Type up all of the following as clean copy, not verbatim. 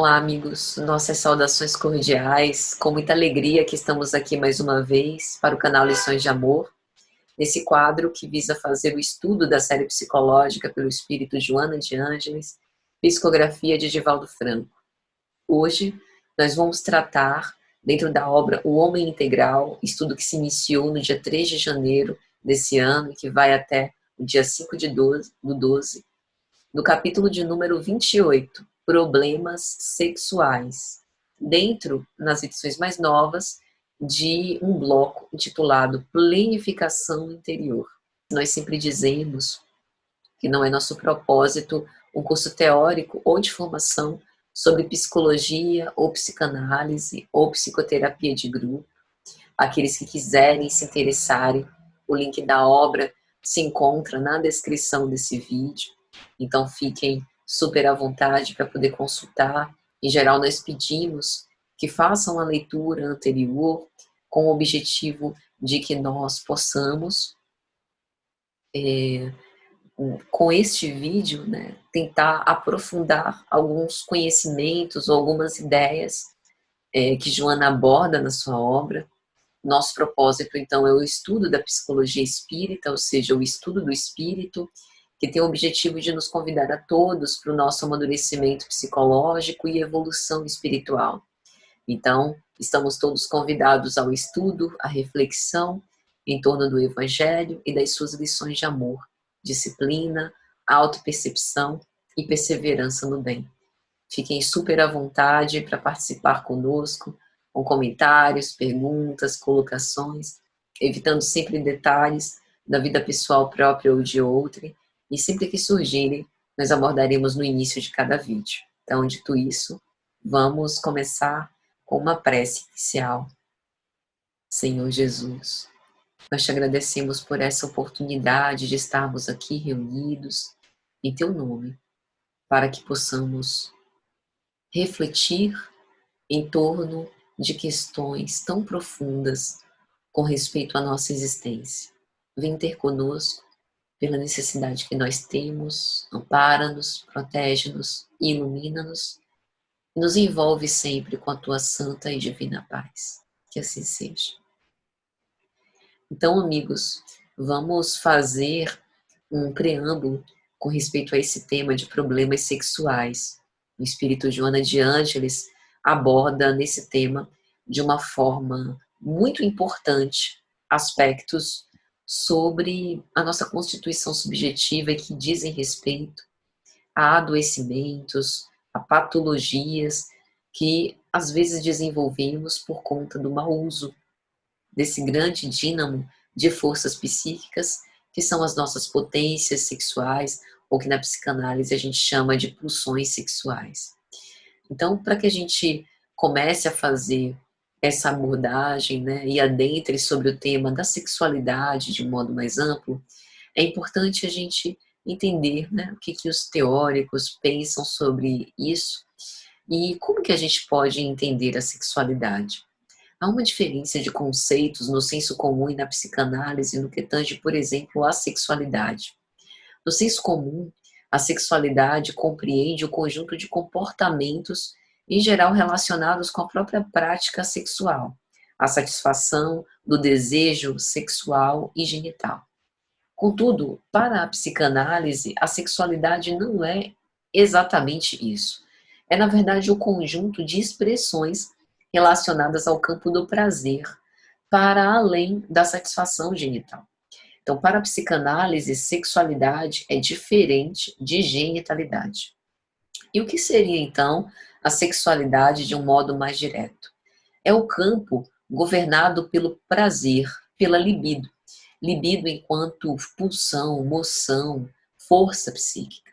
Olá, amigos. Nossas saudações cordiais. Com muita alegria que estamos aqui mais uma vez para o canal Lições de Amor, nesse quadro que visa fazer o estudo da série psicológica pelo espírito Joana de Ângeles, psicografia de Divaldo Franco. Hoje, nós vamos tratar, dentro da obra O Homem Integral, estudo que se iniciou no dia 3 de janeiro desse ano e que vai até o dia 5 do 12, do capítulo de número 28, Problemas Sexuais, dentro, nas edições mais novas, de um bloco intitulado Planificação Interior. Nós sempre dizemos que não é nosso propósito um curso teórico ou de formação sobre psicologia ou psicanálise ou psicoterapia de grupo. Aqueles que quiserem se interessarem, o link da obra se encontra na descrição desse vídeo. Então fiquem super à vontade para poder consultar. Em geral, nós pedimos que façam a leitura anterior com o objetivo de que nós possamos, com este vídeo, tentar aprofundar alguns conhecimentos ou algumas ideias que Joana aborda na sua obra. Nosso propósito, então, é o estudo da psicologia espírita, ou seja, o estudo do espírito, que tem o objetivo de nos convidar a todos para o nosso amadurecimento psicológico e evolução espiritual. Então, estamos todos convidados ao estudo, à reflexão em torno do Evangelho e das suas lições de amor, disciplina, autopercepção e perseverança no bem. Fiquem super à vontade para participar conosco, com comentários, perguntas, colocações, evitando sempre detalhes da vida pessoal própria ou de outrem, e sempre que surgirem, nós abordaremos no início de cada vídeo. Então, dito isso, vamos começar com uma prece inicial. Senhor Jesus, nós te agradecemos por essa oportunidade de estarmos aqui reunidos em Teu nome, para que possamos refletir em torno de questões tão profundas com respeito à nossa existência. Vem ter conosco pela necessidade que nós temos, ampara-nos, protege-nos, ilumina-nos e nos envolve sempre com a tua santa e divina paz. Que assim seja. Então, amigos, vamos fazer um preâmbulo com respeito a esse tema de problemas sexuais. O espírito Joana de Ângeles aborda nesse tema de uma forma muito importante aspectos sobre a nossa constituição subjetiva e que dizem respeito a adoecimentos, a patologias que às vezes desenvolvemos por conta do mau uso desse grande dínamo de forças psíquicas que são as nossas potências sexuais, ou que na psicanálise a gente chama de pulsões sexuais. Então, para que a gente comece a fazer essa abordagem, e adentre sobre o tema da sexualidade de um modo mais amplo, é importante a gente entender o que os teóricos pensam sobre isso e como que a gente pode entender a sexualidade. Há uma diferença de conceitos no senso comum e na psicanálise no que tange, por exemplo, à sexualidade. No senso comum, a sexualidade compreende o conjunto de comportamentos, em geral relacionados com a própria prática sexual, a satisfação do desejo sexual e genital. Contudo, para a psicanálise, a sexualidade não é exatamente isso. É, na verdade, o conjunto de expressões relacionadas ao campo do prazer, para além da satisfação genital. Então, para a psicanálise, sexualidade é diferente de genitalidade. E o que seria, então, a sexualidade de um modo mais direto? É o campo governado pelo prazer, pela libido. Libido enquanto pulsão, moção, força psíquica.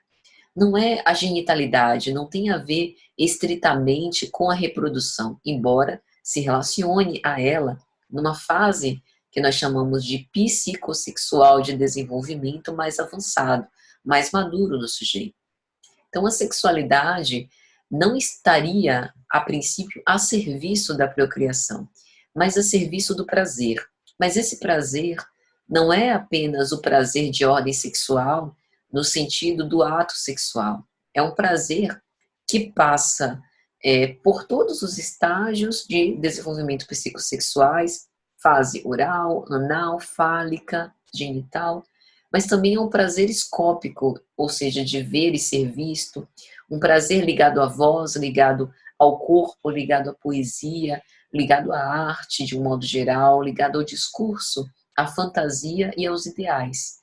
Não é a genitalidade, não tem a ver estritamente com a reprodução, embora se relacione a ela numa fase que nós chamamos de psicossexual de desenvolvimento mais avançado, mais maduro no sujeito. Então, a sexualidade não estaria, a princípio, a serviço da procriação, mas a serviço do prazer. Mas esse prazer não é apenas o prazer de ordem sexual, no sentido do ato sexual. É um prazer que passa por todos os estágios de desenvolvimento psicossexuais, fase oral, anal, fálica, genital, mas também é um prazer escópico, ou seja, de ver e ser visto, um prazer ligado à voz, ligado ao corpo, ligado à poesia, ligado à arte de um modo geral, ligado ao discurso, à fantasia e aos ideais.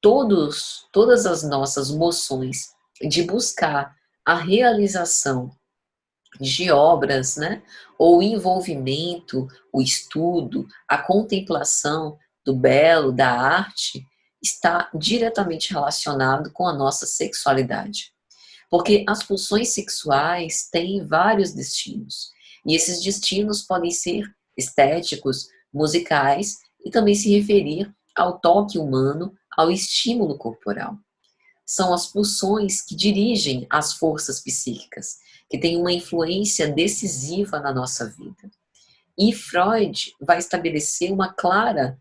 Todas as nossas moções de buscar a realização de obras, né, ou envolvimento, o estudo, a contemplação do belo, da arte, está diretamente relacionado com a nossa sexualidade. Porque as pulsões sexuais têm vários destinos, e esses destinos podem ser estéticos, musicais, e também se referir ao toque humano, ao estímulo corporal. São as pulsões que dirigem as forças psíquicas, que têm uma influência decisiva na nossa vida. E Freud vai estabelecer uma clara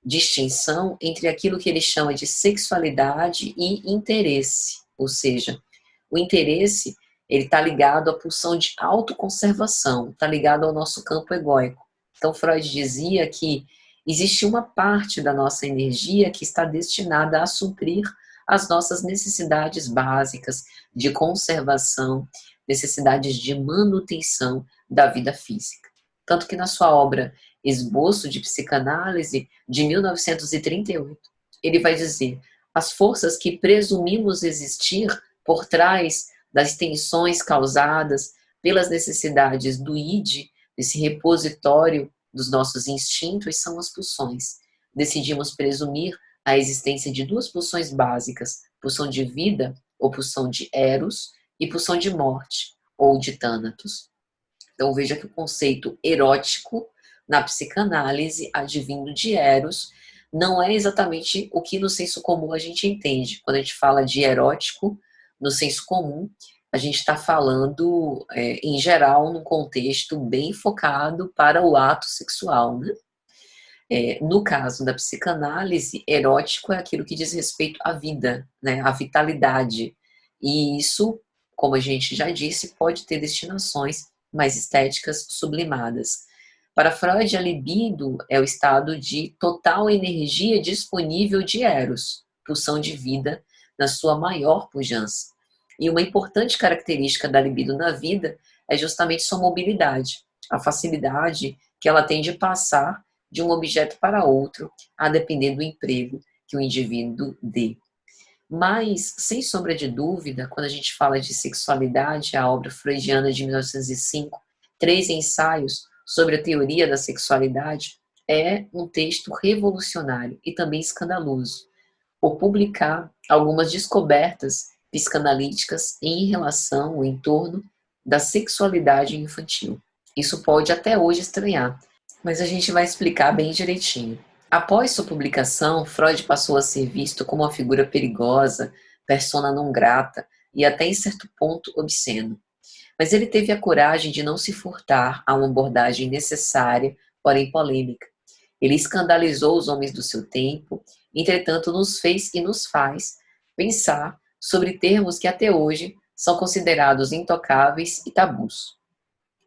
distinção entre aquilo que ele chama de sexualidade e interesse, ou seja, o interesse ele está ligado à pulsão de autoconservação, está ligado ao nosso campo egóico. Então Freud dizia que existe uma parte da nossa energia que está destinada a suprir as nossas necessidades básicas de conservação, necessidades de manutenção da vida física. Tanto que na sua obra Esboço de Psicanálise, de 1938, ele vai dizer: as forças que presumimos existir por trás das tensões causadas pelas necessidades do id, desse repositório dos nossos instintos, são as pulsões. Decidimos presumir a existência de duas pulsões básicas, pulsão de vida, ou pulsão de Eros, e pulsão de morte, ou de Thanatos. Então veja que o conceito erótico na psicanálise, advindo de Eros, não é exatamente o que no senso comum a gente entende. Quando a gente fala de erótico, no senso comum, a gente está falando, em geral, num contexto bem focado para o ato sexual, né? No caso da psicanálise, erótico é aquilo que diz respeito à vida, né, à vitalidade. E isso, como a gente já disse, pode ter destinações mais estéticas sublimadas. Para Freud, a libido é o estado de total energia disponível de Eros, pulsão de vida, na sua maior pujança. E uma importante característica da libido na vida é justamente sua mobilidade, a facilidade que ela tem de passar de um objeto para outro, a depender do emprego que o indivíduo dê. Mas, sem sombra de dúvida, quando a gente fala de sexualidade, a obra freudiana de 1905, Três Ensaios sobre a Teoria da Sexualidade, é um texto revolucionário e também escandaloso, por publicar algumas descobertas psicanalíticas em relação ou em torno da sexualidade infantil. Isso pode até hoje estranhar, mas a gente vai explicar bem direitinho. Após sua publicação, Freud passou a ser visto como uma figura perigosa, persona não grata e até em certo ponto obsceno. Mas ele teve a coragem de não se furtar a uma abordagem necessária, porém polêmica. Ele escandalizou os homens do seu tempo, entretanto nos fez e nos faz pensar sobre termos que até hoje são considerados intocáveis e tabus.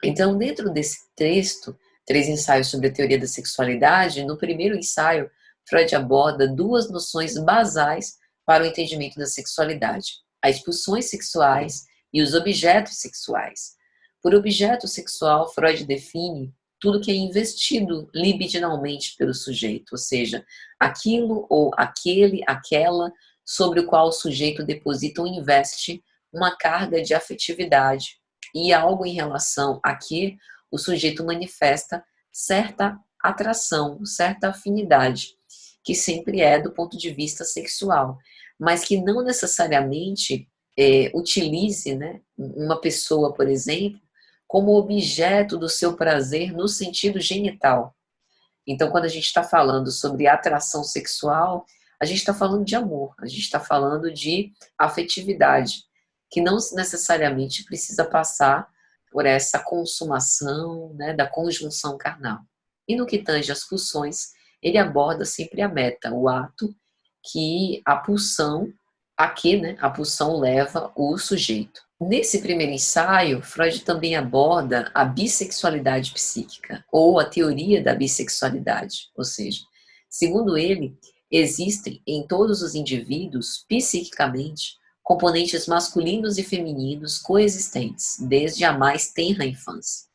Então, dentro desse texto, Três Ensaios sobre a Teoria da Sexualidade, no primeiro ensaio, Freud aborda duas noções basais para o entendimento da sexualidade: as pulsões sexuais e os objetos sexuais. Por objeto sexual, Freud define tudo que é investido libidinalmente pelo sujeito, ou seja, aquilo ou aquele, aquela, sobre o qual o sujeito deposita ou investe uma carga de afetividade e algo em relação a que o sujeito manifesta certa atração, certa afinidade, que sempre é do ponto de vista sexual, mas que não necessariamente utilize, né, uma pessoa, por exemplo, como objeto do seu prazer no sentido genital. Então, quando a gente está falando sobre atração sexual, a gente está falando de amor, a gente está falando de afetividade, que não necessariamente precisa passar por essa consumação, né, da conjunção carnal. E no que tange as pulsões, ele aborda sempre a meta, o ato que a pulsão, a que, né, a pulsão leva o sujeito. Nesse primeiro ensaio, Freud também aborda a bissexualidade psíquica, ou a teoria da bissexualidade, ou seja, segundo ele, existem em todos os indivíduos, psiquicamente, componentes masculinos e femininos coexistentes, desde a mais tenra infância.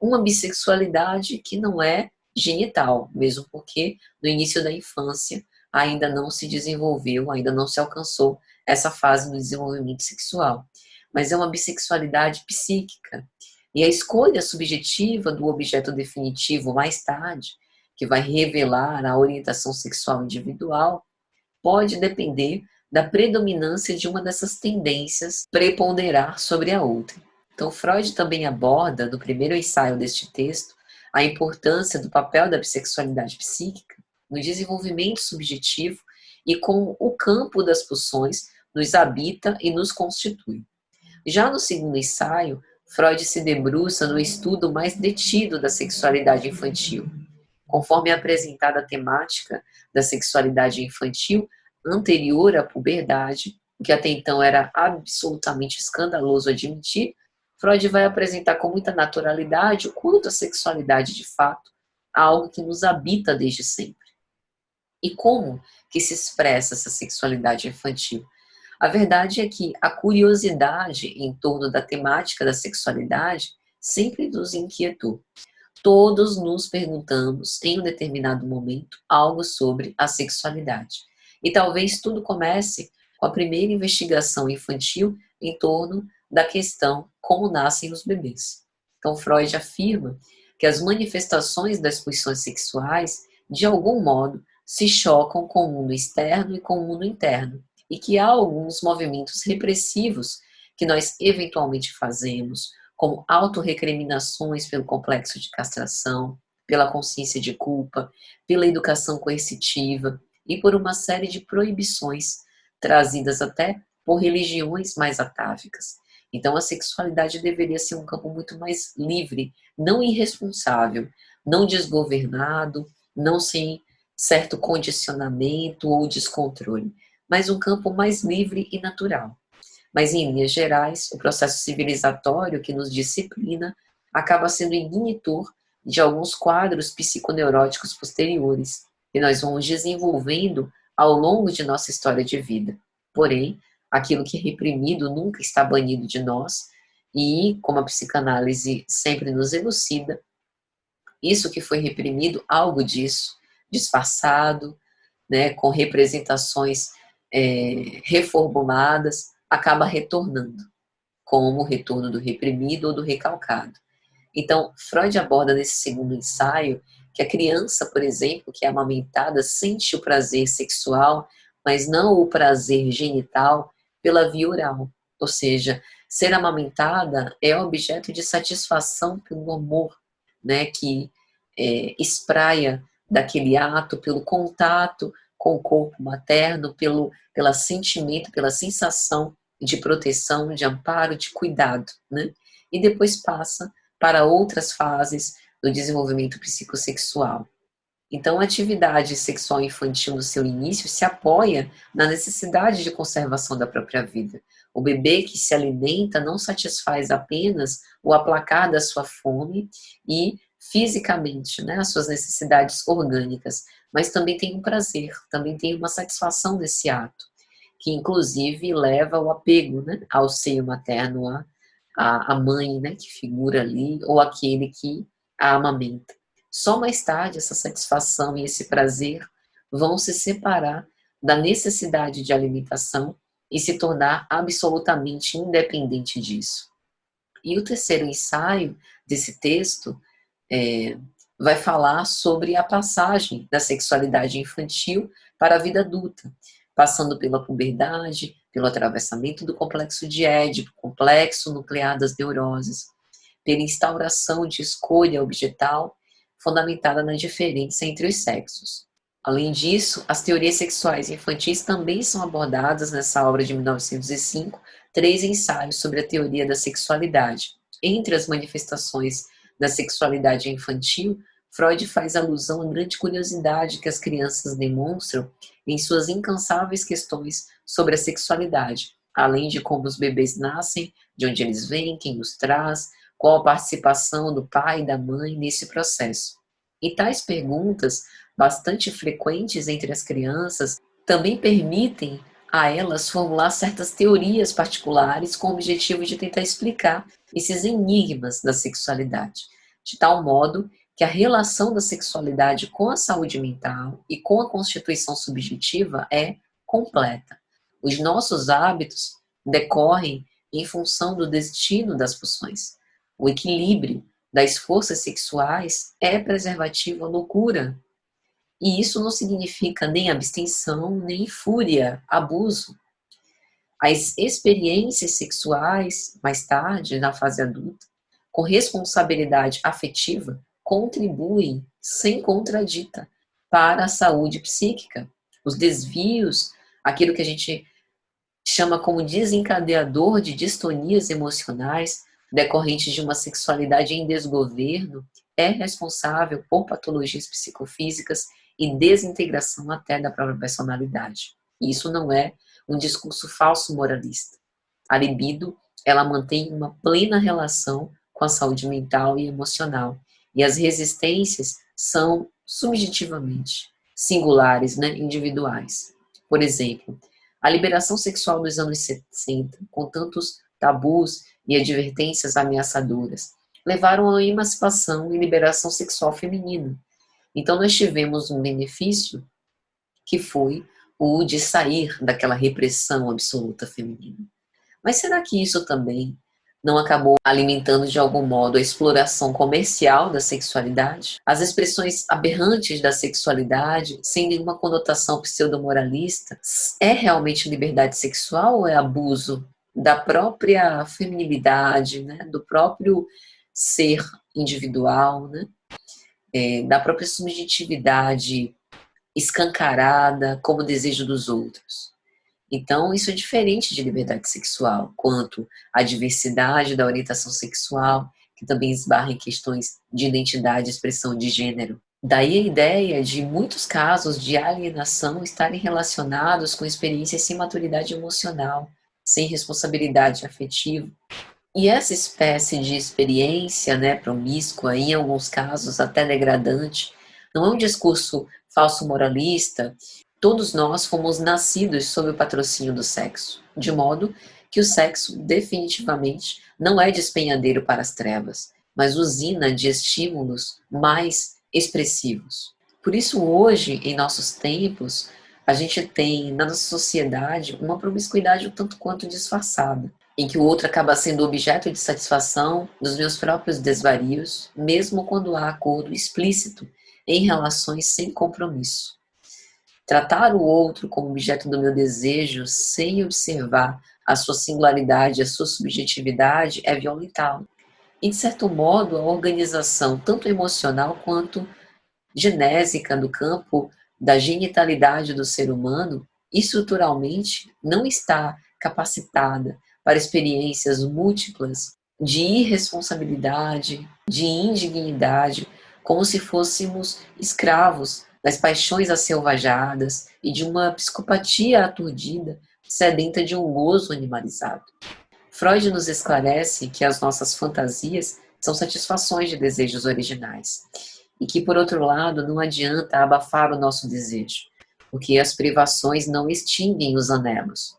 Uma bissexualidade que não é genital, mesmo porque no início da infância ainda não se desenvolveu, ainda não se alcançou essa fase do desenvolvimento sexual, mas é uma bissexualidade psíquica. E a escolha subjetiva do objeto definitivo mais tarde, que vai revelar a orientação sexual individual, pode depender da predominância de uma dessas tendências preponderar sobre a outra. Então, Freud também aborda, no primeiro ensaio deste texto, a importância do papel da bissexualidade psíquica no desenvolvimento subjetivo e como o campo das pulsões nos habita e nos constitui. Já no segundo ensaio, Freud se debruça no estudo mais detido da sexualidade infantil. Conforme é apresentada a temática da sexualidade infantil anterior à puberdade, o que até então era absolutamente escandaloso admitir, Freud vai apresentar com muita naturalidade o quanto a sexualidade, de fato, é algo que nos habita desde sempre. E como que se expressa essa sexualidade infantil? A verdade é que a curiosidade em torno da temática da sexualidade sempre nos inquietou. Todos nos perguntamos, em um determinado momento, algo sobre a sexualidade. E talvez tudo comece com a primeira investigação infantil em torno da questão como nascem os bebês. Então, Freud afirma que as manifestações das pulsões sexuais, de algum modo, se chocam com o mundo externo e com o mundo interno, e que há alguns movimentos repressivos que nós eventualmente fazemos, como autorrecriminações pelo complexo de castração, pela consciência de culpa, pela educação coercitiva e por uma série de proibições trazidas até por religiões mais atávicas. Então, a sexualidade deveria ser um campo muito mais livre, não irresponsável, não desgovernado, não sem certo condicionamento ou descontrole, mas um campo mais livre e natural. Mas, em linhas gerais, o processo civilizatório que nos disciplina acaba sendo ignitor de alguns quadros psiconeuróticos posteriores, que nós vamos desenvolvendo ao longo de nossa história de vida. Porém, aquilo que é reprimido nunca está banido de nós, e, como a psicanálise sempre nos elucida, isso que foi reprimido, algo disso, disfarçado, né, com representações reformuladas, acaba retornando, como o retorno do reprimido ou do recalcado. Então, Freud aborda nesse segundo ensaio que a criança, por exemplo, que é amamentada, sente o prazer sexual, mas não o prazer genital pela via oral. Ou seja, ser amamentada é objeto de satisfação pelo amor, né, que espraia daquele ato, pelo contato com o corpo materno, pelo sentimento, pela sensação de proteção, de amparo, de cuidado, né? E depois passa para outras fases do desenvolvimento psicossexual. Então, a atividade sexual infantil no seu início se apoia na necessidade de conservação da própria vida. O bebê que se alimenta não satisfaz apenas o aplacar da sua fome e fisicamente, né, as suas necessidades orgânicas, mas também tem um prazer, também tem uma satisfação nesse ato, que inclusive leva ao apego, né, ao seio materno, a mãe, né, que figura ali, ou aquele que a amamenta. Só mais tarde essa satisfação e esse prazer vão se separar da necessidade de alimentação e se tornar absolutamente independente disso. E o terceiro ensaio desse texto vai falar sobre a passagem da sexualidade infantil para a vida adulta, passando pela puberdade, pelo atravessamento do complexo de Édipo, complexo nuclear das neuroses, pela instauração de escolha objetal fundamentada na diferença entre os sexos. Além disso, as teorias sexuais infantis também são abordadas nessa obra de 1905, 3 ensaios sobre a teoria da sexualidade. Entre as manifestações da sexualidade infantil, Freud faz alusão à grande curiosidade que as crianças demonstram em suas incansáveis questões sobre a sexualidade, além de como os bebês nascem, de onde eles vêm, quem os traz, qual a participação do pai e da mãe nesse processo. E tais perguntas, bastante frequentes entre as crianças, também permitem a elas formular certas teorias particulares com o objetivo de tentar explicar esses enigmas da sexualidade, de tal modo que a relação da sexualidade com a saúde mental e com a constituição subjetiva é completa. Os nossos hábitos decorrem em função do destino das pulsões. O equilíbrio das forças sexuais é preservativo à loucura. E isso não significa nem abstenção, nem fúria, abuso. As experiências sexuais, mais tarde, na fase adulta, com responsabilidade afetiva, contribuem, sem contradita, para a saúde psíquica. Os desvios, aquilo que a gente chama como desencadeador de distonias emocionais decorrentes de uma sexualidade em desgoverno, é responsável por patologias psicofísicas e desintegração até da própria personalidade. E isso não é um discurso falso moralista. A libido, ela mantém uma plena relação com a saúde mental e emocional. E as resistências são subjetivamente singulares, né, individuais. Por exemplo, a liberação sexual dos anos 60, com tantos tabus e advertências ameaçadoras, levaram a uma emancipação e liberação sexual feminina. Então, nós tivemos um benefício que foi o de sair daquela repressão absoluta feminina. Mas será que isso também não acabou alimentando de algum modo a exploração comercial da sexualidade? As expressões aberrantes da sexualidade, sem nenhuma conotação pseudo-moralista, é realmente liberdade sexual ou é abuso da própria feminilidade, né? Do próprio ser individual, né? Da própria subjetividade escancarada como desejo dos outros? Então, isso é diferente de liberdade sexual, quanto à diversidade da orientação sexual, que também esbarra em questões de identidade e expressão de gênero. Daí a ideia de muitos casos de alienação estarem relacionados com experiências sem maturidade emocional, sem responsabilidade afetiva. E essa espécie de experiência, né, promíscua, em alguns casos até degradante, não é um discurso falso moralista. Todos nós fomos nascidos sob o patrocínio do sexo, de modo que o sexo definitivamente não é despenhadeiro para as trevas, mas usina de estímulos mais expressivos. Por isso, hoje, em nossos tempos, a gente tem na nossa sociedade uma promiscuidade um tanto quanto disfarçada, em que o outro acaba sendo objeto de satisfação dos meus próprios desvarios, mesmo quando há acordo explícito em relações sem compromisso. Tratar o outro como objeto do meu desejo sem observar a sua singularidade, a sua subjetividade, é violentá-lo. E, de certo modo, a organização, tanto emocional quanto genésica do campo da genitalidade do ser humano, estruturalmente não está capacitada para experiências múltiplas de irresponsabilidade, de indignidade, como se fôssemos escravos das paixões asselvajadas e de uma psicopatia aturdida, sedenta de um gozo animalizado. Freud nos esclarece que as nossas fantasias são satisfações de desejos originais e que, por outro lado, não adianta abafar o nosso desejo, porque as privações não extinguem os anelos.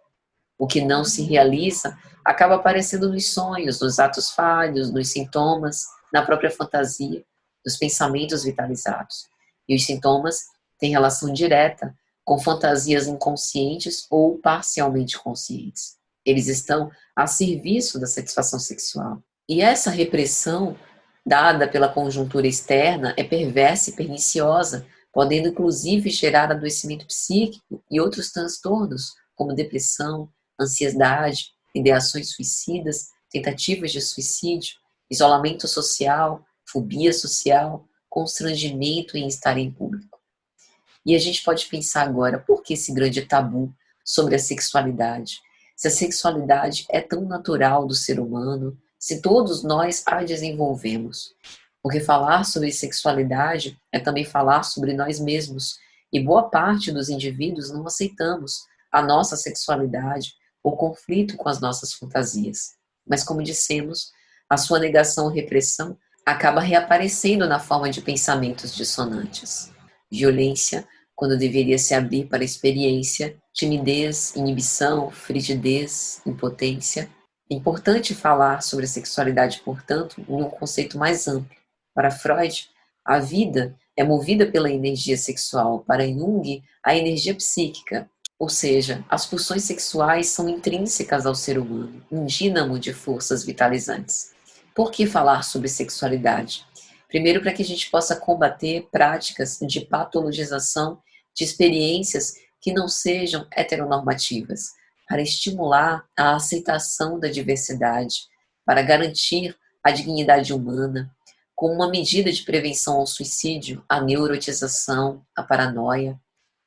O que não se realiza acaba aparecendo nos sonhos, nos atos falhos, nos sintomas, na própria fantasia, nos pensamentos vitalizados. E os sintomas têm relação direta com fantasias inconscientes ou parcialmente conscientes. Eles estão a serviço da satisfação sexual. E essa repressão dada pela conjuntura externa é perversa e perniciosa, podendo inclusive gerar adoecimento psíquico e outros transtornos, como depressão, ansiedade, ideações suicidas, tentativas de suicídio, isolamento social, fobia social, constrangimento em estar em público. E a gente pode pensar agora, por que esse grande tabu sobre a sexualidade? Se a sexualidade é tão natural do ser humano, se todos nós a desenvolvemos. Porque falar sobre sexualidade é também falar sobre nós mesmos. E boa parte dos indivíduos não aceitamos a nossa sexualidade ou conflito com as nossas fantasias. Mas, como dissemos, a sua negação ou repressão acaba reaparecendo na forma de pensamentos dissonantes. Violência, quando deveria se abrir para a experiência, timidez, inibição, frigidez, impotência. É importante falar sobre a sexualidade, portanto, em um conceito mais amplo. Para Freud, a vida é movida pela energia sexual. Para Jung, a energia psíquica, ou seja, as pulsões sexuais são intrínsecas ao ser humano, um dínamo de forças vitalizantes. Por que falar sobre sexualidade? Primeiro, para que a gente possa combater práticas de patologização de experiências que não sejam heteronormativas, para estimular a aceitação da diversidade, para garantir a dignidade humana, como uma medida de prevenção ao suicídio, à neurotização, à paranoia,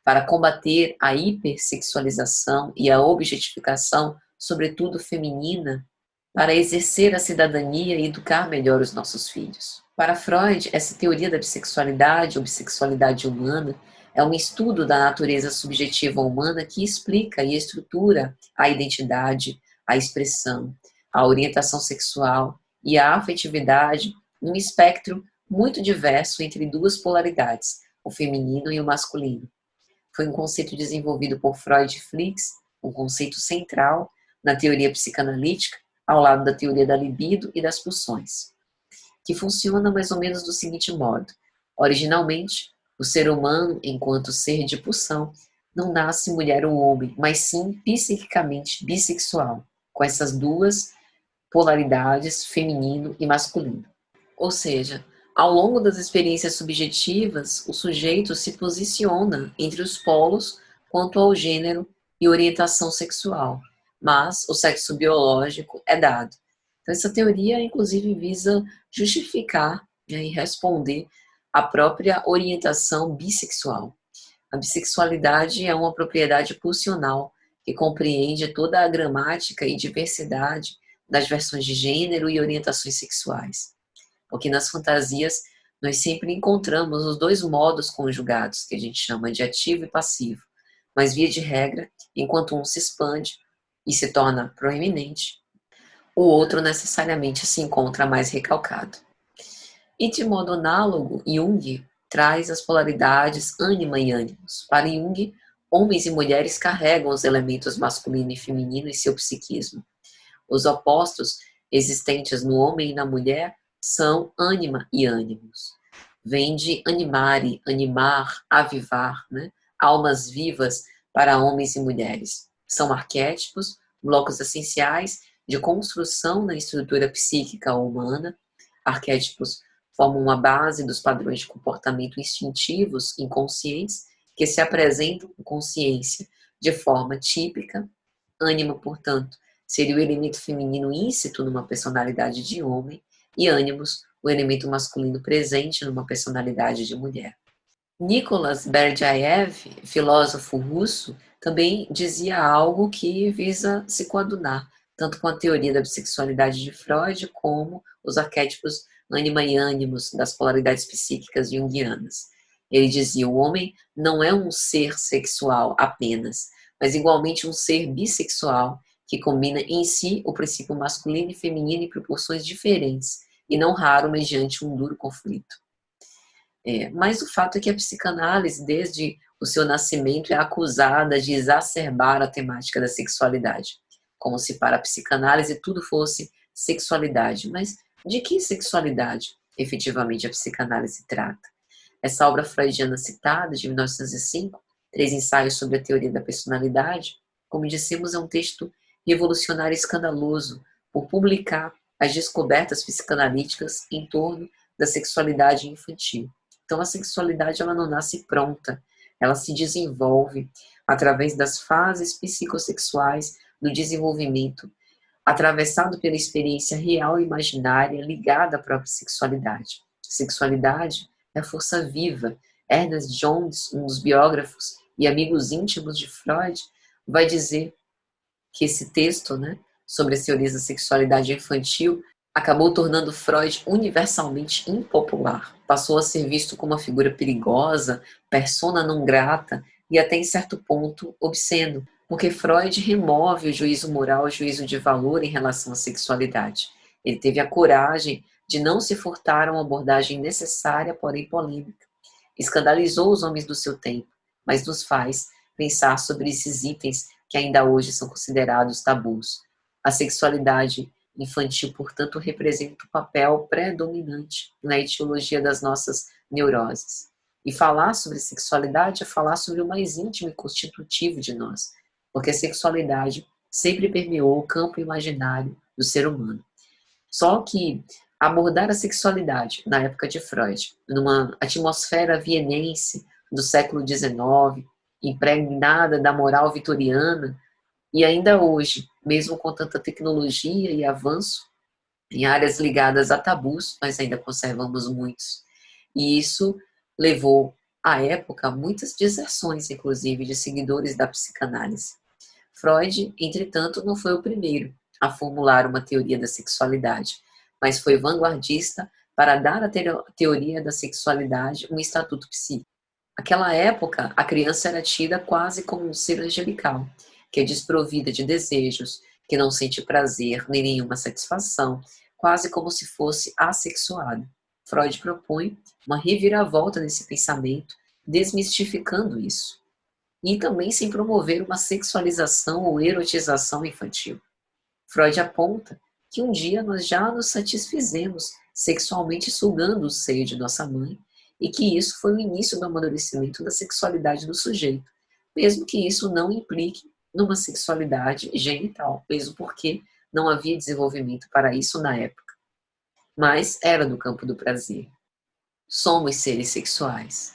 para combater a hipersexualização e a objetificação, sobretudo feminina, para exercer a cidadania e educar melhor os nossos filhos. Para Freud, essa teoria da bissexualidade ou bissexualidade humana é um estudo da natureza subjetiva humana que explica e estrutura a identidade, a expressão, a orientação sexual e a afetividade num espectro muito diverso entre duas polaridades, o feminino e o masculino. Foi um conceito desenvolvido por Freud e Flix, um conceito central na teoria psicanalítica, ao lado da teoria da libido e das pulsões, que funciona mais ou menos do seguinte modo. Originalmente, o ser humano, enquanto ser de pulsão, não nasce mulher ou homem, mas sim psiquicamente bissexual, com essas duas polaridades, feminino e masculino. Ou seja, ao longo das experiências subjetivas, o sujeito se posiciona entre os polos quanto ao gênero e orientação sexual, mas o sexo biológico é dado. Então, essa teoria, inclusive, visa justificar, né, e responder à própria orientação bissexual. A bissexualidade é uma propriedade pulsional que compreende toda a gramática e diversidade das versões de gênero e orientações sexuais. Porque nas fantasias nós sempre encontramos os dois modos conjugados, que a gente chama de ativo e passivo. Mas, via de regra, enquanto um se expande e se torna proeminente, o outro necessariamente se encontra mais recalcado. E de modo análogo, Jung traz as polaridades ânima e ânimos. Para Jung, homens e mulheres carregam os elementos masculino e feminino em seu psiquismo. Os opostos existentes no homem e na mulher são ânima e ânimos. Vem de animare, animar, avivar, né? Almas vivas para homens e mulheres. São arquétipos, blocos essenciais de construção na estrutura psíquica humana. Arquétipos formam uma base dos padrões de comportamento instintivos inconscientes que se apresentam com consciência de forma típica. Ânima, portanto, seria o elemento feminino íncito numa personalidade de homem, e ânimos, o elemento masculino presente numa personalidade de mulher. Nicolas Berdyaev, filósofo russo, também dizia algo que visa se coadunar, tanto com a teoria da bissexualidade de Freud, como os arquétipos ânima e ânimos das polaridades psíquicas junguianas. Ele dizia: o homem não é um ser sexual apenas, mas igualmente um ser bissexual, que combina em si o princípio masculino e feminino em proporções diferentes, e não raro mediante um duro conflito. Mas o fato é que a psicanálise, desde o seu nascimento, é acusada de exacerbar a temática da sexualidade, como se para a psicanálise tudo fosse sexualidade. Mas de que sexualidade efetivamente a psicanálise trata? Essa obra freudiana citada, de 1905, Três ensaios sobre a teoria da personalidade, como dissemos, é um texto revolucionário e escandaloso por publicar as descobertas psicanalíticas em torno da sexualidade infantil. Então, a sexualidade ela não nasce pronta, ela se desenvolve através das fases psicossexuais do desenvolvimento, atravessado pela experiência real e imaginária ligada à própria sexualidade. Sexualidade é a força viva. Ernest Jones, um dos biógrafos e amigos íntimos de Freud, vai dizer que esse texto, né, sobre as teorias da sexualidade infantil acabou tornando Freud universalmente impopular. Passou a ser visto como uma figura perigosa, persona não grata e até em certo ponto obsceno, Porque Freud remove o juízo moral, o juízo de valor em relação à sexualidade. Ele teve a coragem de não se furtar a uma abordagem necessária, porém polêmica. Escandalizou os homens do seu tempo, mas nos faz pensar sobre esses itens que ainda hoje são considerados tabus. A sexualidade infantil, portanto, representa o papel predominante na etiologia das nossas neuroses. E falar sobre sexualidade é falar sobre o mais íntimo e constitutivo de nós, porque a sexualidade sempre permeou o campo imaginário do ser humano. Só que abordar a sexualidade na época de Freud, numa atmosfera vienense do século XIX, impregnada da moral vitoriana, e ainda hoje, mesmo com tanta tecnologia e avanço em áreas ligadas a tabus, nós ainda conservamos muitos. E isso levou, à época, muitas deserções, inclusive, de seguidores da psicanálise. Freud, entretanto, não foi o primeiro a formular uma teoria da sexualidade, mas foi vanguardista para dar à teoria da sexualidade um estatuto psíquico. Naquela época, a criança era tida quase como um ser angelical, que é desprovida de desejos, que não sente prazer nem nenhuma satisfação, quase como se fosse assexuada. Freud propõe uma reviravolta nesse pensamento, desmistificando isso. E também sem promover uma sexualização ou erotização infantil. Freud aponta que um dia nós já nos satisfizemos sexualmente sugando o seio de nossa mãe e que isso foi o início do amadurecimento da sexualidade do sujeito, mesmo que isso não implique numa sexualidade genital, mesmo porque não havia desenvolvimento para isso na época. Mas era do campo do prazer. Somos seres sexuais.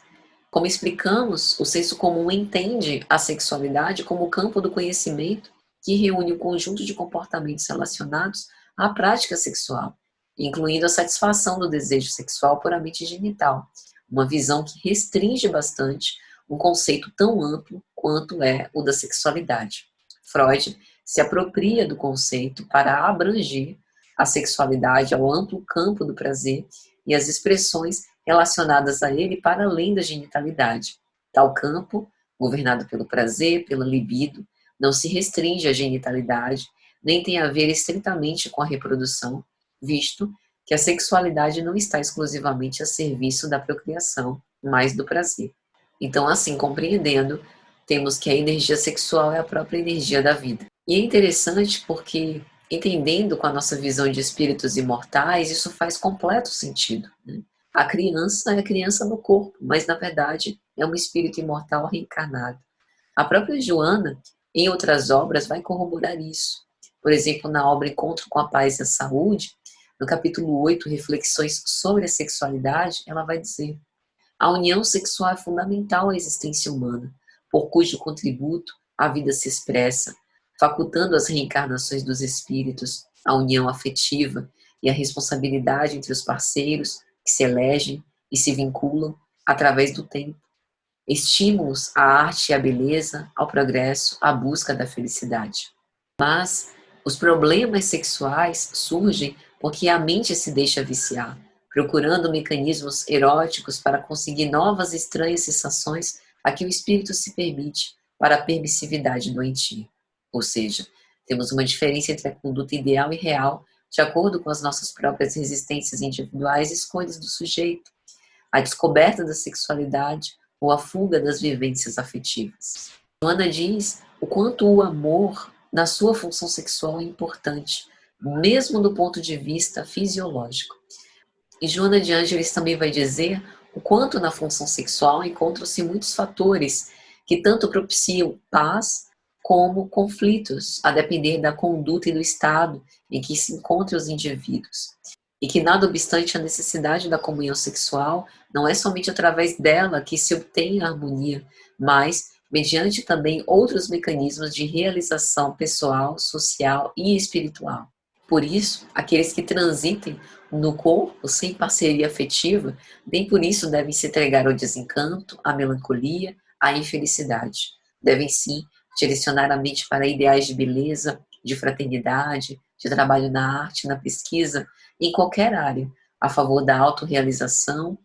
Como explicamos, o senso comum entende a sexualidade como o campo do conhecimento que reúne um conjunto de comportamentos relacionados à prática sexual, incluindo a satisfação do desejo sexual puramente genital, uma visão que restringe bastante um conceito tão amplo quanto é o da sexualidade. Freud se apropria do conceito para abranger a sexualidade ao amplo campo do prazer e as expressões relacionadas a ele para além da genitalidade. Tal campo, governado pelo prazer, pela libido, não se restringe à genitalidade, nem tem a ver estritamente com a reprodução, visto que a sexualidade não está exclusivamente a serviço da procriação, mas do prazer. Então, assim, compreendendo, temos que a energia sexual é a própria energia da vida. E é interessante porque, entendendo com a nossa visão de espíritos imortais, isso faz completo sentido, né? A criança é a criança no corpo, mas na verdade é um espírito imortal reencarnado. A própria Joana, em outras obras, vai corroborar isso. Por exemplo, na obra Encontro com a Paz e a Saúde, no capítulo 8, Reflexões sobre a Sexualidade, ela vai dizer: a união sexual é fundamental à existência humana, por cujo contributo a vida se expressa, facultando as reencarnações dos espíritos, a união afetiva e a responsabilidade entre os parceiros que se elegem e se vinculam através do tempo. Estímulos à arte e à beleza, ao progresso, à busca da felicidade. Mas os problemas sexuais surgem porque a mente se deixa viciar, procurando mecanismos eróticos para conseguir novas e estranhas sensações a que o espírito se permite para a permissividade doentia. Ou seja, temos uma diferença entre a conduta ideal e real, de acordo com as nossas próprias resistências individuais e escolhas do sujeito, a descoberta da sexualidade ou a fuga das vivências afetivas. Joana diz o quanto o amor, na sua função sexual, é importante, mesmo do ponto de vista fisiológico. E Joana de Ângeles também vai dizer o quanto na função sexual encontram-se muitos fatores que tanto propiciam paz como conflitos, a depender da conduta e do estado em que se encontram os indivíduos. E que, nada obstante a necessidade da comunhão sexual, não é somente através dela que se obtém a harmonia, mas mediante também outros mecanismos de realização pessoal, social e espiritual. Por isso, aqueles que transitem no corpo sem parceria afetiva, nem por isso devem se entregar ao desencanto, à melancolia, à infelicidade. Devem sim direcionar a mente para ideais de beleza, de fraternidade, de trabalho na arte, na pesquisa, em qualquer área, a favor da autorrealização,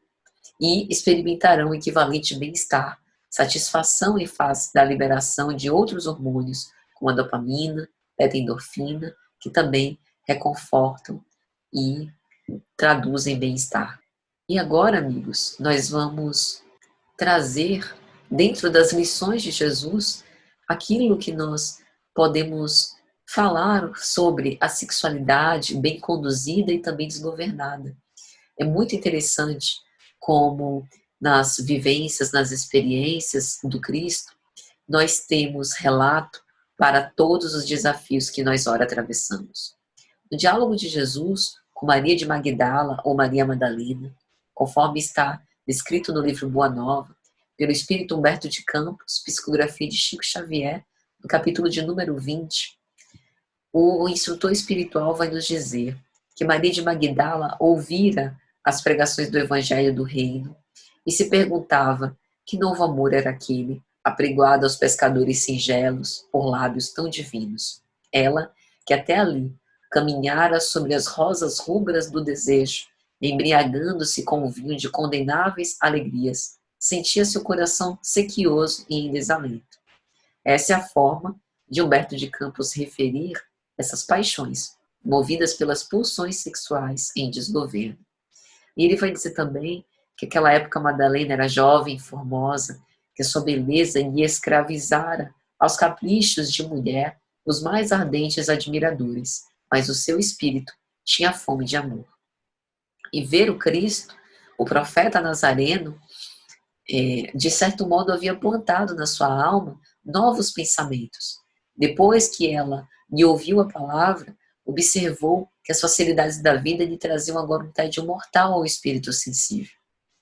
e experimentarão o equivalente bem-estar, satisfação em face da liberação de outros hormônios, como a dopamina, beta-endorfina, que também reconfortam e traduzem bem-estar. E agora, amigos, nós vamos trazer, dentro das lições de Jesus, aquilo que nós podemos falar sobre a sexualidade bem conduzida e também desgovernada. É muito interessante como nas vivências, nas experiências do Cristo, nós temos relato para todos os desafios que nós ora atravessamos. No diálogo de Jesus com Maria de Magdala ou Maria Madalena, conforme está descrito no livro Boa Nova, pelo Espírito Humberto de Campos, psicografia de Chico Xavier, no capítulo de número 20, o instrutor espiritual vai nos dizer que Maria de Magdala ouvira as pregações do Evangelho do Reino e se perguntava que novo amor era aquele, apregoado aos pescadores singelos por lábios tão divinos. Ela, que até ali caminhara sobre as rosas rubras do desejo, embriagando-se com o vinho de condenáveis alegrias, sentia seu coração sequioso e em desalento. Essa é a forma de Humberto de Campos referir essas paixões, movidas pelas pulsões sexuais em desgoverno. E ele vai dizer também que aquela época Madalena era jovem, formosa, que sua beleza lhe escravizara aos caprichos de mulher os mais ardentes admiradores, mas o seu espírito tinha fome de amor. E ver o Cristo, o profeta nazareno, de certo modo havia plantado na sua alma novos pensamentos. Depois que ela lhe ouviu a palavra, observou que as facilidades da vida lhe traziam agora um tédio mortal ao espírito sensível.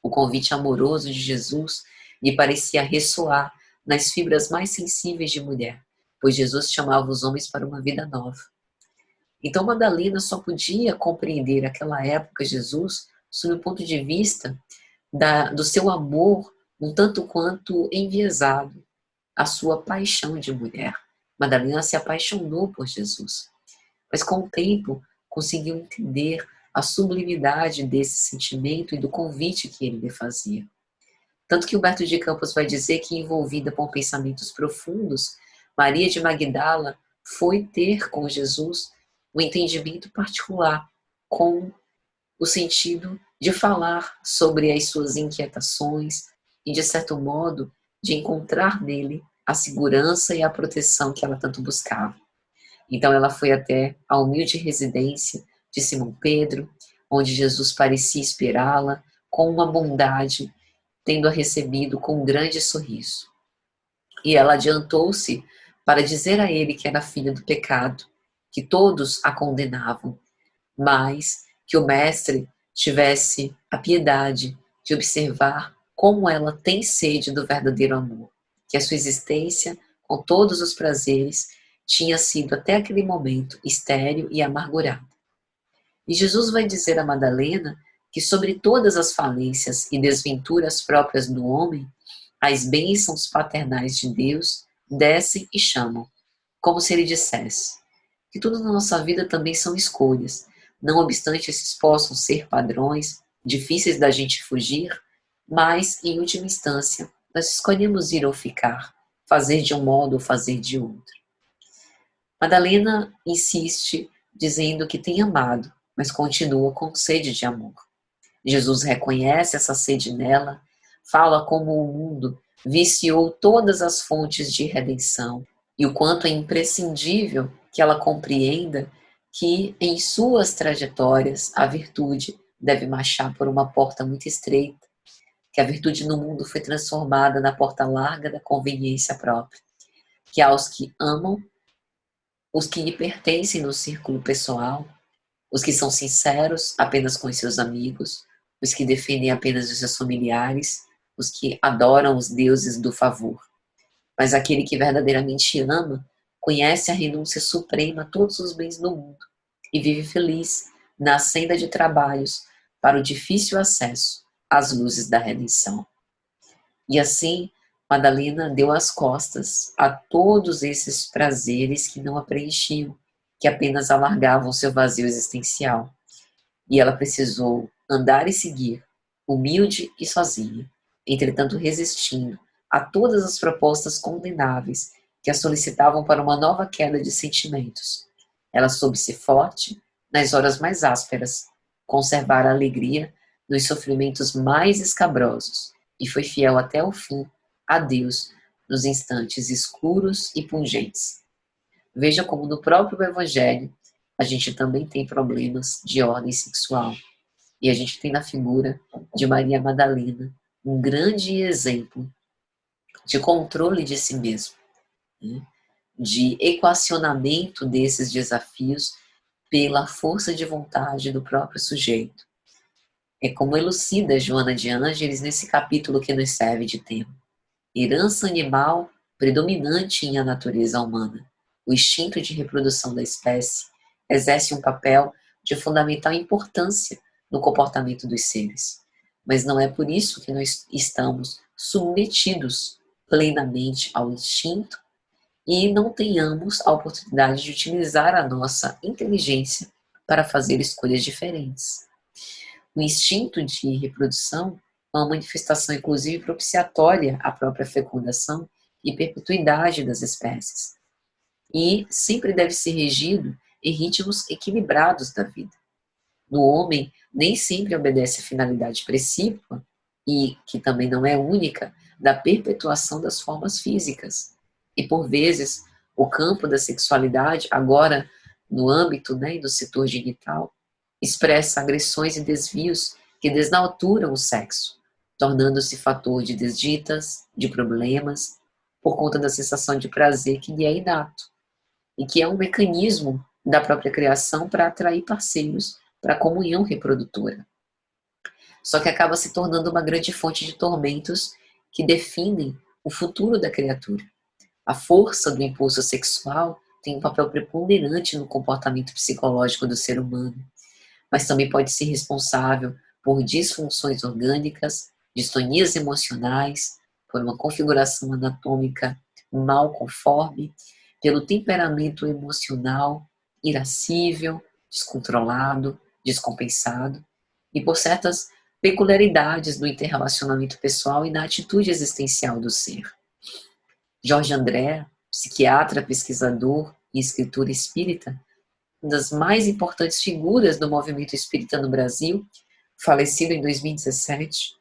O convite amoroso de Jesus lhe parecia ressoar nas fibras mais sensíveis de mulher, pois Jesus chamava os homens para uma vida nova. Então Madalena só podia compreender aquela época Jesus sob o ponto de vista do seu amor um tanto quanto enviesado, a sua paixão de mulher. Madalena se apaixonou por Jesus, mas com o tempo conseguiu entender a sublimidade desse sentimento e do convite que ele lhe fazia. Tanto que Humberto de Campos vai dizer que, envolvida por pensamentos profundos, Maria de Magdala foi ter com Jesus um entendimento particular, com o sentido de falar sobre as suas inquietações e, de certo modo, de encontrar nele a segurança e a proteção que ela tanto buscava. Então ela foi até a humilde residência de Simão Pedro, onde Jesus parecia esperá-la com uma bondade, tendo-a recebido com um grande sorriso. E ela adiantou-se para dizer a ele que era filha do pecado, que todos a condenavam, mas que o mestre tivesse a piedade de observar como ela tem sede do verdadeiro amor, que a sua existência, com todos os prazeres, tinha sido até aquele momento estéril e amargurada. E Jesus vai dizer a Madalena que sobre todas as falências e desventuras próprias do homem, as bênçãos paternais de Deus descem e chamam, como se ele dissesse que tudo na nossa vida também são escolhas, não obstante esses possam ser padrões difíceis da gente fugir, mas, em última instância, nós escolhemos ir ou ficar, fazer de um modo ou fazer de outro. Madalena insiste, dizendo que tem amado, mas continua com sede de amor. Jesus reconhece essa sede nela, fala como o mundo viciou todas as fontes de redenção e o quanto é imprescindível que ela compreenda que em suas trajetórias a virtude deve marchar por uma porta muito estreita, que a virtude no mundo foi transformada na porta larga da conveniência própria, que aos que amam, os que lhe pertencem no círculo pessoal, os que são sinceros apenas com os seus amigos, os que defendem apenas os seus familiares, os que adoram os deuses do favor. Mas aquele que verdadeiramente ama, conhece a renúncia suprema a todos os bens do mundo e vive feliz na senda de trabalhos para o difícil acesso às luzes da redenção. E assim, Madalena deu as costas a todos esses prazeres que não a preenchiam, que apenas alargavam seu vazio existencial. E ela precisou andar e seguir, humilde e sozinha, entretanto resistindo a todas as propostas condenáveis que a solicitavam para uma nova queda de sentimentos. Ela soube ser forte nas horas mais ásperas, conservar a alegria nos sofrimentos mais escabrosos e foi fiel até o fim a Deus nos instantes escuros e pungentes. Veja como no próprio Evangelho a gente também tem problemas de ordem sexual. E a gente tem na figura de Maria Madalena um grande exemplo de controle de si mesmo, né? De equacionamento desses desafios pela força de vontade do próprio sujeito. É como elucida Joana de Ângeles nesse capítulo que nos serve de tema. Herança animal predominante em a natureza humana. O instinto de reprodução da espécie exerce um papel de fundamental importância no comportamento dos seres. Mas não é por isso que nós estamos submetidos plenamente ao instinto e não tenhamos a oportunidade de utilizar a nossa inteligência para fazer escolhas diferentes. O instinto de reprodução é uma manifestação, inclusive, propiciatória à própria fecundação e perpetuidade das espécies. E sempre deve ser regido em ritmos equilibrados da vida. No homem, nem sempre obedece à finalidade precípua, e que também não é única, da perpetuação das formas físicas. E, por vezes, o campo da sexualidade, agora no âmbito, né, do setor genital, expressa agressões e desvios que desnaturam o sexo, tornando-se fator de desditas, de problemas, por conta da sensação de prazer que lhe é inato, e que é um mecanismo da própria criação para atrair parceiros para a comunhão reprodutora. Só que acaba se tornando uma grande fonte de tormentos que definem o futuro da criatura. A força do impulso sexual tem um papel preponderante no comportamento psicológico do ser humano, mas também pode ser responsável por disfunções orgânicas, distonias emocionais, por uma configuração anatômica mal conforme, pelo temperamento emocional irascível, descontrolado, descompensado, e por certas peculiaridades do interrelacionamento pessoal e na atitude existencial do ser. Jorge André, psiquiatra, pesquisador e escritor espírita, uma das mais importantes figuras do movimento espírita no Brasil, falecido em 2017,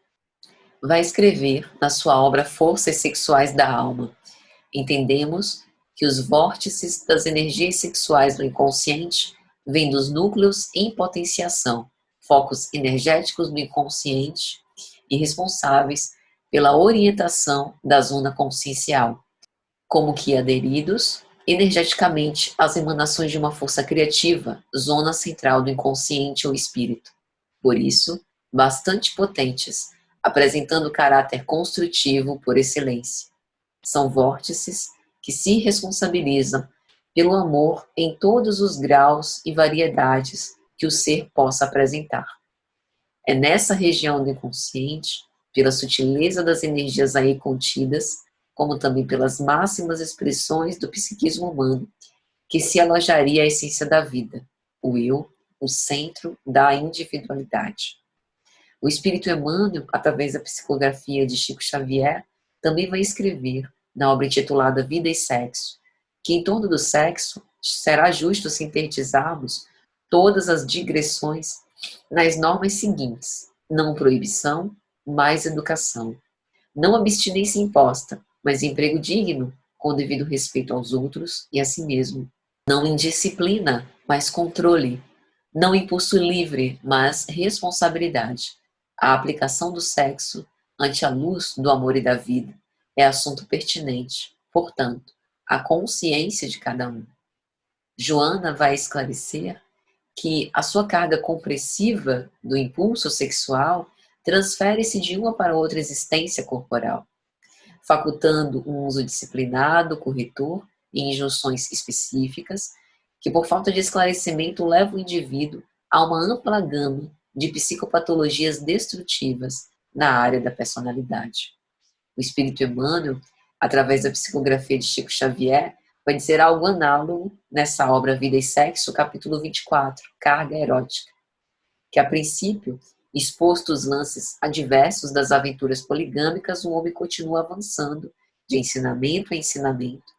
vai escrever na sua obra Forças Sexuais da Alma: entendemos que os vórtices das energias sexuais do inconsciente vêm dos núcleos em potenciação, focos energéticos do inconsciente e responsáveis pela orientação da zona consciencial, como que aderidos energeticamente às emanações de uma força criativa, zona central do inconsciente ou espírito. Por isso, bastante potentes, apresentando caráter construtivo por excelência. São vórtices que se responsabilizam pelo amor em todos os graus e variedades que o ser possa apresentar. É nessa região do inconsciente, pela sutileza das energias aí contidas, como também pelas máximas expressões do psiquismo humano, que se alojaria a essência da vida, o eu, o centro da individualidade. O espírito Emmanuel, através da psicografia de Chico Xavier, também vai escrever, na obra intitulada Vida e Sexo, que em torno do sexo será justo sintetizarmos todas as digressões nas normas seguintes: não proibição, mais educação. Não abstinência imposta, mas emprego digno, com devido respeito aos outros e a si mesmo. Não indisciplina, mas controle. Não impulso livre, mas responsabilidade. A aplicação do sexo ante a luz do amor e da vida é assunto pertinente, portanto, à consciência de cada um. Joana vai esclarecer que a sua carga compressiva do impulso sexual transfere-se de uma para outra existência corporal, facultando um uso disciplinado, corretor e injunções específicas, que por falta de esclarecimento leva o indivíduo a uma ampla gama de psicopatologias destrutivas na área da personalidade. O espírito Emmanuel, através da psicografia de Chico Xavier, vai dizer algo análogo nessa obra Vida e Sexo, capítulo 24, Carga Erótica, que a princípio Exposto aos lances adversos das aventuras poligâmicas, o homem continua avançando de ensinamento a ensinamento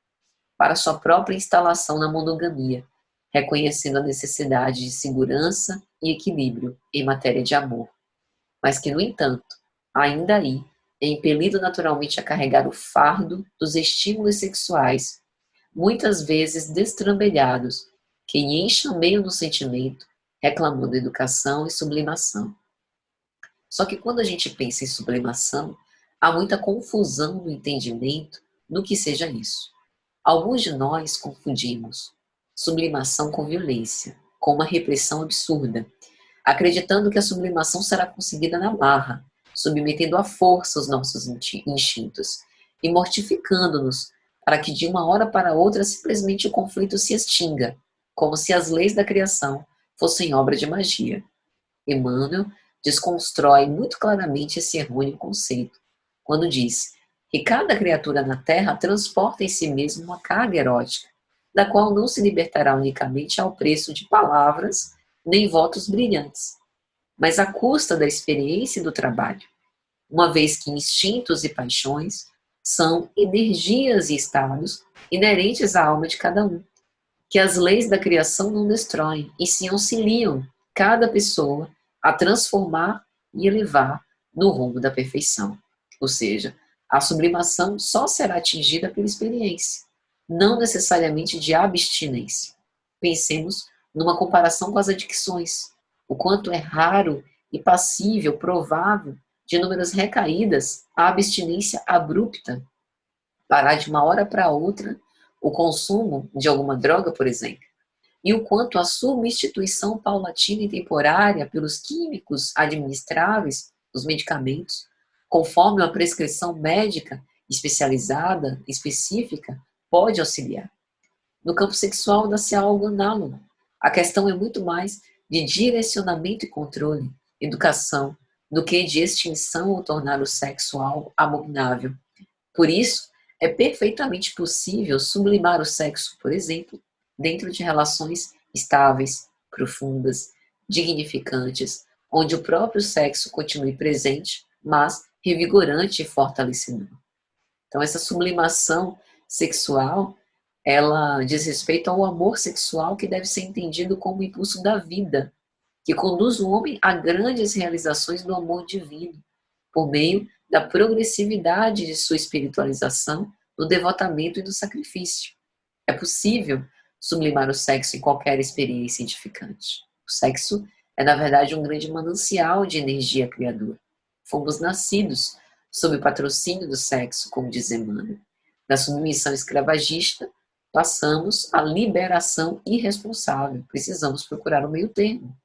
para sua própria instalação na monogamia, reconhecendo a necessidade de segurança e equilíbrio em matéria de amor, mas que, no entanto, ainda aí, é impelido naturalmente a carregar o fardo dos estímulos sexuais, muitas vezes destrambelhados, que enxameiam no sentimento, reclamando educação e sublimação. Só que quando a gente pensa em sublimação, há muita confusão no entendimento do que seja isso. Alguns de nós confundimos sublimação com violência, com uma repressão absurda, acreditando que a sublimação será conseguida na marra, submetendo à força os nossos instintos e mortificando-nos para que de uma hora para outra simplesmente o conflito se extinga, como se as leis da criação fossem obra de magia. Emmanuel desconstrói muito claramente esse errôneo conceito, quando diz que cada criatura na Terra transporta em si mesmo uma carga erótica, da qual não se libertará unicamente ao preço de palavras nem votos brilhantes, mas à custa da experiência e do trabalho, uma vez que instintos e paixões são energias e estados inerentes à alma de cada um, que as leis da criação não destroem, e sim auxiliam cada pessoa a transformar e elevar no rumo da perfeição. Ou seja, a sublimação só será atingida pela experiência, não necessariamente de abstinência. Pensemos numa comparação com as adicções, o quanto é raro e passível, provável, de inúmeras recaídas, a abstinência abrupta, parar de uma hora para outra o consumo de alguma droga, por exemplo, e o quanto a substituição paulatina e temporária pelos químicos administráveis, os medicamentos, conforme uma prescrição médica especializada, específica, pode auxiliar. No campo sexual dá-se algo análogo. A questão é muito mais de direcionamento e controle, educação, do que de extinção ou tornar o sexo algo abominável. Por isso, é perfeitamente possível sublimar o sexo, por exemplo, dentro de relações estáveis, profundas, dignificantes, onde o próprio sexo continue presente, mas revigorante e fortalecedor. Então, essa sublimação sexual, ela diz respeito ao amor sexual que deve ser entendido como impulso da vida, que conduz o homem a grandes realizações do amor divino, por meio da progressividade de sua espiritualização, do devotamento e do sacrifício. É possível sublimar o sexo em qualquer experiência edificante. O sexo é, na verdade, um grande manancial de energia criadora. Fomos nascidos sob o patrocínio do sexo, como diz Emmanuel. Da submissão escravagista, passamos à liberação irresponsável. Precisamos procurar o meio termo.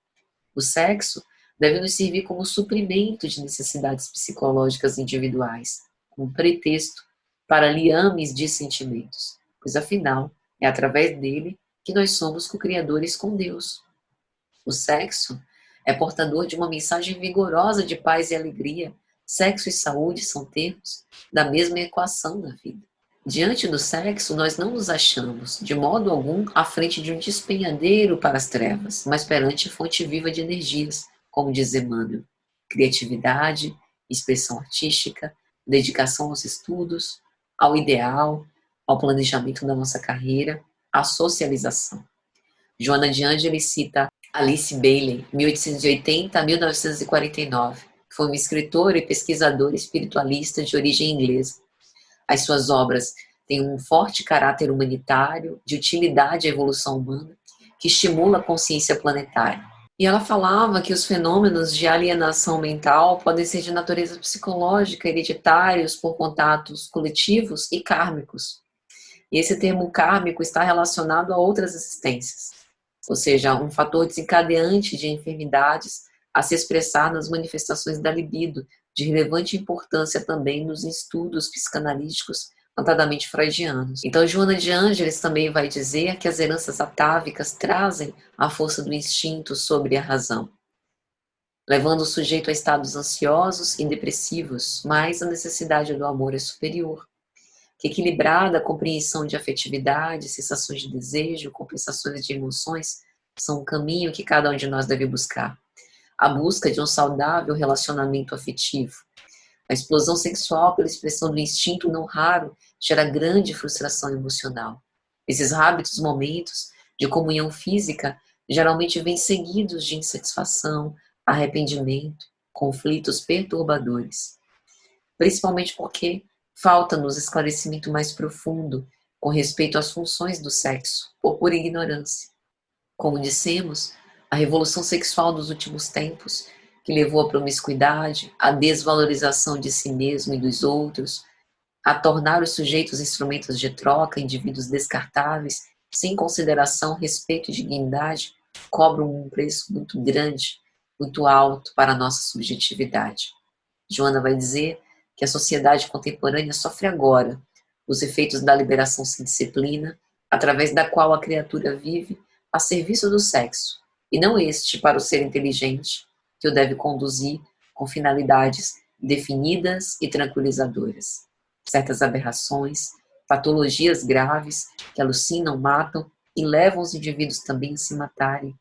O sexo deve nos servir como suprimento de necessidades psicológicas individuais, como pretexto para liames de sentimentos, pois afinal é através dele que nós somos co-criadores com Deus. O sexo é portador de uma mensagem vigorosa de paz e alegria. Sexo e saúde são termos da mesma equação da vida. Diante do sexo, nós não nos achamos, de modo algum, à frente de um despenhadeiro para as trevas, mas perante fonte viva de energias, como diz Emmanuel, criatividade, expressão artística, dedicação aos estudos, ao ideal, ao planejamento da nossa carreira, à socialização. Joana de Ângeles cita Alice Bailey, 1880 a 1949, que foi uma escritora e pesquisadora espiritualista de origem inglesa. As suas obras têm um forte caráter humanitário, de utilidade à evolução humana, que estimula a consciência planetária. E ela falava que os fenômenos de alienação mental podem ser de natureza psicológica, hereditários por contatos coletivos e kármicos. E esse termo kármico está relacionado a outras existências, ou seja, um fator desencadeante de enfermidades a se expressar nas manifestações da libido, de relevante importância também nos estudos psicanalíticos, notadamente freudianos. Então, Joana de Ângeles também vai dizer que as heranças atávicas trazem a força do instinto sobre a razão, levando o sujeito a estados ansiosos e depressivos, mas a necessidade do amor é superior, que equilibrada compreensão de afetividade, sensações de desejo, compensações de emoções, são um caminho que cada um de nós deve buscar. a busca de um saudável relacionamento afetivo. A explosão sexual, pela expressão do instinto não raro, gera grande frustração emocional. Esses rápidos momentos de comunhão física geralmente vêm seguidos de insatisfação, arrependimento, conflitos perturbadores. Principalmente porque falta-nos esclarecimento mais profundo com respeito às funções do sexo, ou por ignorância. Como dissemos, a revolução sexual dos últimos tempos, que levou à promiscuidade, à desvalorização de si mesmo e dos outros, a tornar os sujeitos instrumentos de troca, indivíduos descartáveis, sem consideração, respeito e dignidade, cobram um preço muito grande, muito alto para a nossa subjetividade. Joana vai dizer que a sociedade contemporânea sofre agora os efeitos da liberação sem disciplina, através da qual a criatura vive a serviço do sexo, e não este para o ser inteligente, que o deve conduzir com finalidades definidas e tranquilizadoras. Certas aberrações, patologias graves que alucinam, matam e levam os indivíduos também a se matarem.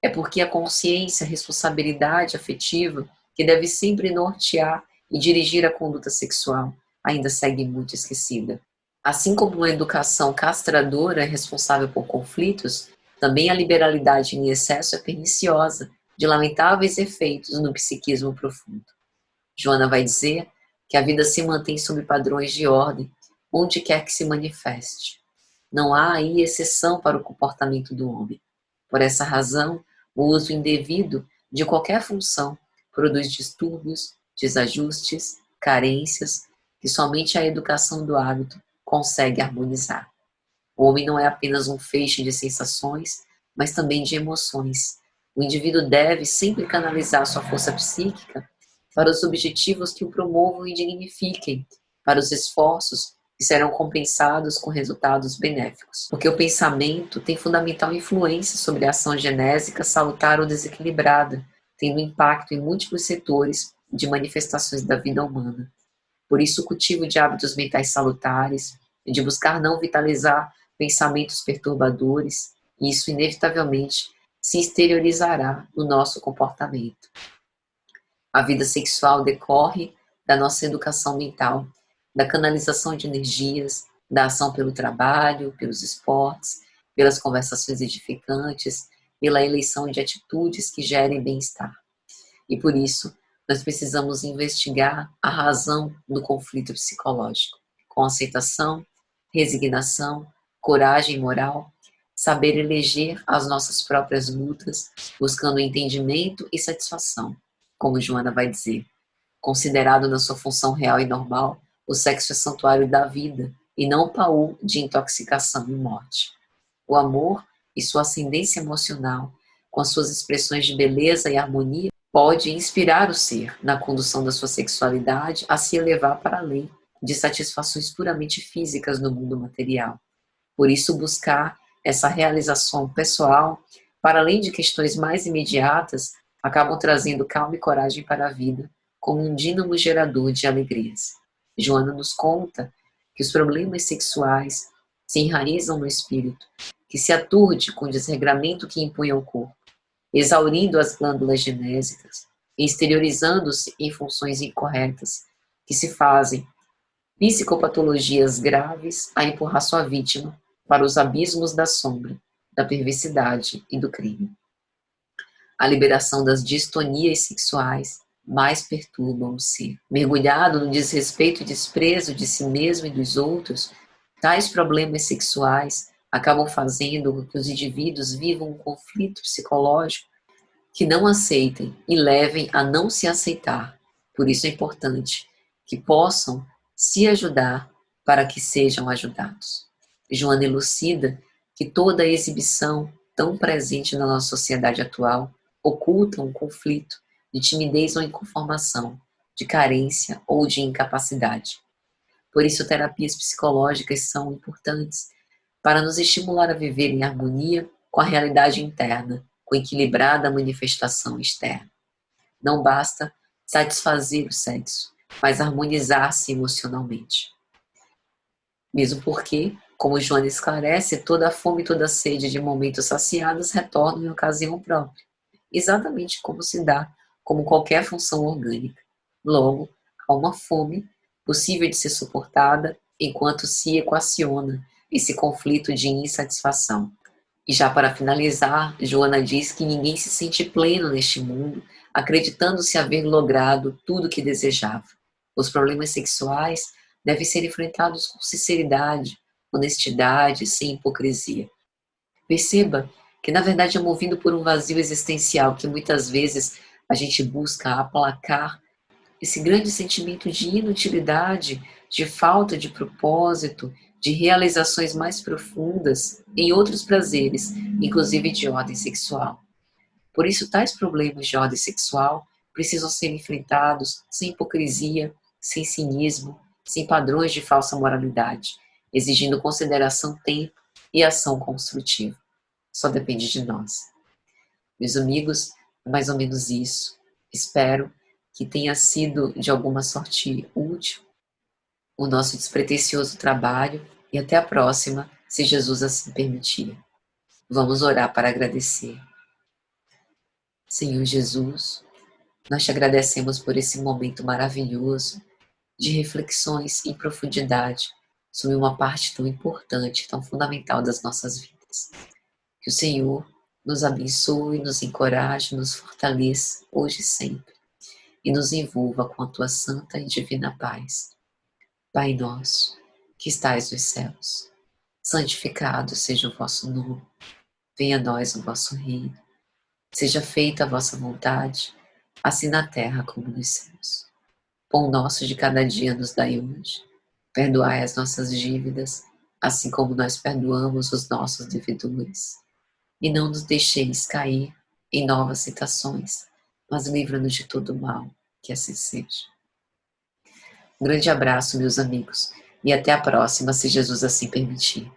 É porque a consciência, a responsabilidade afetiva, que deve sempre nortear e dirigir a conduta sexual, ainda segue muito esquecida. Assim como uma educação castradora é responsável por conflitos, também a liberalidade em excesso é perniciosa, de lamentáveis efeitos no psiquismo profundo. Joana vai dizer que a vida se mantém sob padrões de ordem, onde quer que se manifeste. Não há aí exceção para o comportamento do homem. Por essa razão, o uso indevido de qualquer função produz distúrbios, desajustes, carências, que somente a educação do hábito consegue harmonizar. O homem não é apenas um feixe de sensações, mas também de emoções. O indivíduo deve sempre canalizar sua força psíquica para os objetivos que o promovam e dignifiquem, para os esforços que serão compensados com resultados benéficos. Porque o pensamento tem fundamental influência sobre a ação genésica salutar ou desequilibrada, tendo impacto em múltiplos setores de manifestações da vida humana. Por isso, o cultivo de hábitos mentais salutares, de buscar não vitalizar pensamentos perturbadores, isso inevitavelmente se exteriorizará no nosso comportamento. A vida sexual decorre da nossa educação mental, da canalização de energias, da ação pelo trabalho, pelos esportes, pelas conversações edificantes, pela eleição de atitudes que gerem bem-estar. E por isso, nós precisamos investigar a razão do conflito psicológico, com aceitação, resignação, coragem moral, saber eleger as nossas próprias lutas, buscando entendimento e satisfação. Como Joana vai dizer, considerado na sua função real e normal, o sexo é santuário da vida e não baú de intoxicação e morte. O amor e sua ascendência emocional, com as suas expressões de beleza e harmonia, pode inspirar o ser na condução da sua sexualidade a se elevar para além de satisfações puramente físicas no mundo material. Por isso, buscar essa realização pessoal, para além de questões mais imediatas, acabam trazendo calma e coragem para a vida, como um dínamo gerador de alegrias. Joana nos conta que os problemas sexuais se enraizam no espírito, que se aturde com o desregramento que impõe ao corpo, exaurindo as glândulas genésicas e exteriorizando-se em funções incorretas, que se fazem psicopatologias graves a empurrar sua vítima para os abismos da sombra, da perversidade e do crime. A liberação das distonias sexuais mais perturbam o ser. Mergulhado no desrespeito e desprezo de si mesmo e dos outros, tais problemas sexuais acabam fazendo com que os indivíduos vivam um conflito psicológico que não aceitem e levem a não se aceitar. Por isso é importante que possam se ajudar para que sejam ajudados. Joana elucida que toda a exibição tão presente na nossa sociedade atual oculta um conflito de timidez ou inconformação, de carência ou de incapacidade. Por isso, terapias psicológicas são importantes para nos estimular a viver em harmonia com a realidade interna, com equilibrada manifestação externa. Não basta satisfazer o sexo, mas harmonizar-se emocionalmente. Mesmo porque, como Joana esclarece, toda a fome e toda a sede de momentos saciados retornam em ocasião própria. exatamente como se dá como qualquer função orgânica. Logo, há uma fome possível de ser suportada enquanto se equaciona esse conflito de insatisfação. E já para finalizar, Joana diz que ninguém se sente pleno neste mundo, acreditando-se haver logrado tudo o que desejava. Os problemas sexuais devem ser enfrentados com sinceridade, honestidade, sem hipocrisia. Perceba que, na verdade, é movido por um vazio existencial que muitas vezes a gente busca aplacar esse grande sentimento de inutilidade, de falta de propósito, de realizações mais profundas em outros prazeres, inclusive de ordem sexual. Por isso, tais problemas de ordem sexual precisam ser enfrentados sem hipocrisia, sem cinismo, sem padrões de falsa moralidade, exigindo consideração, tempo e ação construtiva. Só depende de nós. Meus amigos, é mais ou menos isso. Espero que tenha sido de alguma sorte útil o nosso despretensioso trabalho e até a próxima, se Jesus assim permitir. Vamos orar para agradecer. Senhor Jesus, nós te agradecemos por esse momento maravilhoso de reflexões em profundidade sobre uma parte tão importante, tão fundamental das nossas vidas. Que o Senhor nos abençoe, nos encoraje, nos fortaleça hoje e sempre e nos envolva com a tua santa e divina paz. Pai nosso, que estais nos céus, santificado seja o vosso nome. Venha a nós o vosso reino. Seja feita a vossa vontade, assim na terra como nos céus. Pão nosso de cada dia nos dai hoje. Perdoai as nossas dívidas, assim como nós perdoamos os nossos devedores. E não nos deixeis cair em novas tentações, mas livra-nos de todo mal, que assim seja. Um grande abraço, meus amigos, e até a próxima, se Jesus assim permitir.